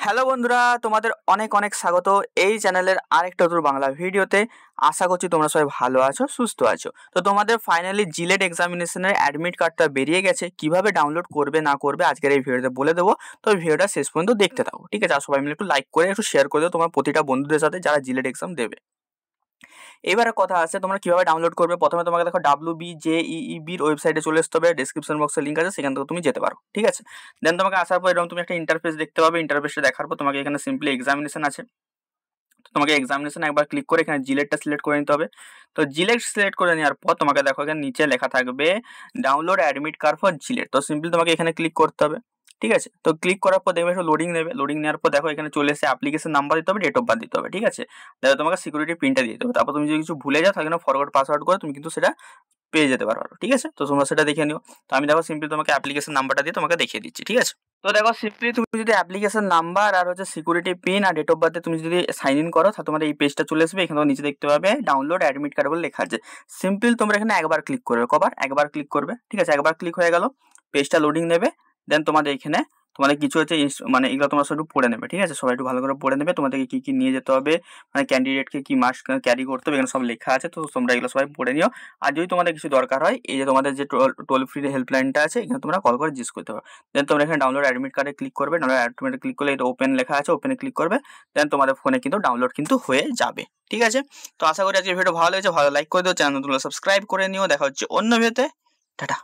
Hello বন্ধুরা, তোমাদের অনেক অনেক স্বাগত এই চ্যানেলের আরেকটা নতুন বাংলা ভিডিওতে। আশা করছি তোমরা সবাই ভালো আছো, সুস্থ আছো। তো তোমাদের ফাইনালি জিলেট এক্সামিনেশনের অ্যাডমিট কার্ডটা বেরিয়ে গেছে, কিভাবে ডাউনলোড করবে না করবে আজকের এই ভিডিওতে বলে দেবো। তো ভিডিওটা শেষ পর্যন্ত দেখতে থাকো, ঠিক আছে? আর সবাই মিলে একটু লাইক করে একটু শেয়ার করে দেবো তোমার প্রতিটা বন্ধুদের সাথে যারা জিলেট এক্সাম দেবে। এবারে কথা আছে তোমরা কিভাবে ডাউনলোড করবে। প্রথমে তোমাকে দেখো WBJEEBর ওয়েবসাইটে চলে আসতে হবে, ডেসক্রিপশন বক্সে লিঙ্ক আছে, সেখান থেকে তুমি যেতে পারো, ঠিক আছে? দেন তোমাকে আসার পর এরকম তুমি একটা ইন্টারফেস দেখতে পাবে। ইন্টারফেসটা দেখার পর তোমাকে এখানে সিম্পলি এক্সামিনেশন আছে, তো তোমাকে এক্সামিনেশন একবার ক্লিক করে এখানে জিলেটটা সিলেক্ট করে নিতে হবে। তো জিলেট সিলেক্ট করে নেওয়ার পর তোমাকে দেখো এখানে নিচে লেখা থাকবে download admit card for JELET. তো সিম্পলি তোমাকে এখানে ক্লিক করতে হবে, ঠিক আছে? তো ক্লিক করার পর দেখবে একটু লোডিং নেবে। লোডিং নেওয়ার পর দেখো এখানে চলে এসে অ্যাপ্লিকেশন নাম্বার দিতে হবে, ডেট অফ বার্থ দিতে হবে, ঠিক আছে? দেখো তোমাকে সিকিউরিটি পিনটা দিতে হবে। তারপর তুমি যদি কিছু ভুলে যাও তাহলে ফরওয়ার্ড পাসওয়ার্ড করে তুমি কিন্তু সেটা পেয়ে যেতে পারো, ঠিক আছে? তো তোমরা সেটা দেখে নিও। তো আমি দেখো সিম্পলি তোমাকে অ্যাপ্লিকেশন নাম্বারটা দিয়ে তোমাকে দেখিয়ে দিচ্ছি, ঠিক আছে? তো দেখো সিম্পলি তুমি যদি অ্যাপ্লিকেশন নাম্বার আর হচ্ছে সিকিউরিটি পিন আর ডেট অফ বার্থে তুমি যদি সাইন ইন করো তাহলে তোমাদের এই পেজটা চলে আসবে। এখানে নিচে দেখতে পাবে ডাউনলোড অ্যাডমিট কার্ড বলে লেখা আছে। সিম্পল তোমরা এখানে একবার ক্লিক করবে, কবার একবার ক্লিক করবে, ঠিক আছে? একবার ক্লিক হয়ে গেল, পেজটা লোডিং নেবে। দেন তোমাদের এখানে তোমাদের কিছু হচ্ছে মানে এগুলো তোমরা সব একটু পড়ে নেবে, ঠিক আছে? সবাই একটু ভালো করে পড়ে নেবে। তোমাদেরকে কি কি নিয়ে যেতে হবে, মানে ক্যান্ডিডেটকে কি মাস্ক ক্যারি করতে হবে, এখানে সব লেখা আছে। তো তোমরা এগুলো সবাই পড়ে নিও। আর যদি তোমাদের কিছু দরকার হয়, এই যে তোমাদের যে টোল ফ্রি হেল্পলাইনটা আছে, এখানে তোমরা কল করে জিজ্ঞেস করতে পারো। দেন তোমরা এখানে ডাউনলোড অ্যাডমিট কার্ডে ক্লিক করবে। ডাউনলোড অ্যাডমিট ক্লিক করলে এটা ওপেন লেখা আছে, ওপেনে ক্লিক করবে। দেন তোমাদের ফোনে কিন্তু ডাউনলোড কিন্তু হয়ে যাবে, ঠিক আছে? তো আশা করি আজকে ভিডিও ভালো লেগেছে, ভালো লাইক করে দিও, চ্যানেল সাবস্ক্রাইব করে নিও। দেখা হচ্ছে অন্য ভিডিওতে। টাটা।